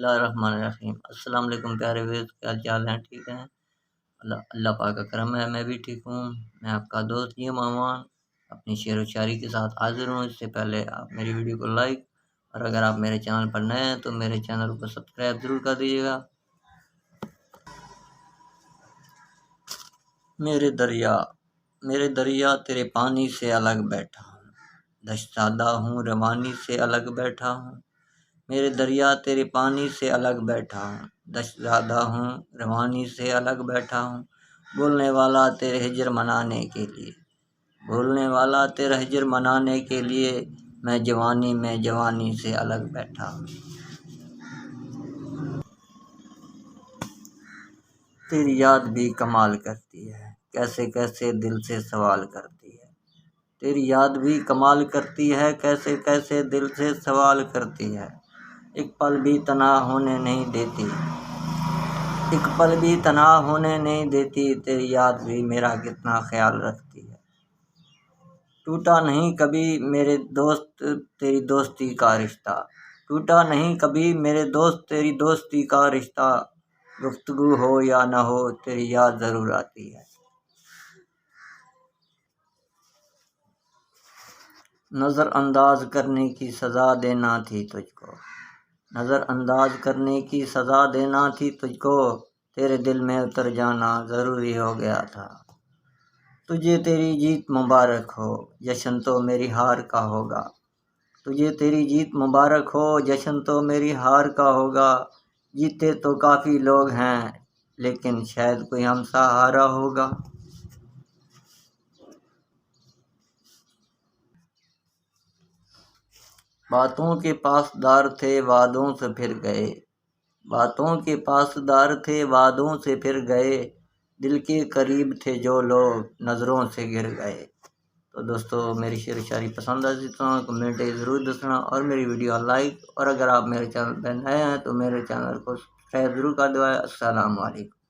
बिस्मिल्लाहिर्रहमानिर्रहीम। अस्सलाम वालेकुम प्यारे व्यूअर्स, क्या हाल हैं? ठीक हैं? अल्लाह अल्लाह पाक का करम है, मैं भी ठीक हूँ। मैं आपका दोस्त ये मामान अपनी शेर व शायरी के साथ हाज़िर हूँ। इससे पहले आप मेरी वीडियो को लाइक और अगर आप मेरे चैनल पर नए हैं तो मेरे चैनल को सब्सक्राइब ज़रूर कर दीजिएगा। मेरे दरिया तेरे पानी से अलग बैठा हूँ, दशज़ादा हूँ रवानी से अलग बैठा हूँ। मेरे दरिया तेरे पानी से अलग बैठा हूँ, दशज़ादा हूँ रवानी से अलग बैठा हूँ। बोलने वाला तेरे हिज्र मनाने के लिए, बोलने वाला तेरा हिज्र मनाने के लिए, मैं जवानी से अलग बैठा हूँ। तेरी याद भी कमाल करती है, कैसे कैसे दिल से सवाल करती है। तेरी याद भी कमाल करती है, कैसे कैसे दिल से सवाल करती है। एक पल भी तन्हा होने नहीं देती, एक पल भी तन्हा होने नहीं देती। तेरी याद भी मेरा कितना ख्याल रखती है। टूटा नहीं कभी मेरे दोस्त तेरी दोस्ती का रिश्ता, टूटा नहीं कभी मेरे दोस्त तेरी दोस्ती का रिश्ता। गुफ्तगू हो या न हो तेरी याद ज़रूर आती है। नज़रअंदाज करने की सज़ा देना थी तुझको, नज़रअंदाज करने की सज़ा देना थी तुझको। तेरे दिल में उतर जाना ज़रूरी हो गया था। तुझे तेरी जीत मुबारक हो, जश्न तो मेरी हार का होगा। तुझे तेरी जीत मुबारक हो, जश्न तो मेरी हार का होगा। जीते तो काफ़ी लोग हैं, लेकिन शायद कोई हमसा हारा होगा। बातों के पासदार थे वादों से फिर गए, बातों के पासदार थे वादों से फिर गए। दिल के करीब थे जो लोग नज़रों से गिर गए। तो दोस्तों मेरी शेर व शायरी पसंद आई तो कमेंट ज़रूर दसना और मेरी वीडियो लाइक और अगर आप मेरे चैनल पर नए हैं तो मेरे चैनल को सब्सक्राइब ज़रूर कर दो। अस्सलाम वालेकुम।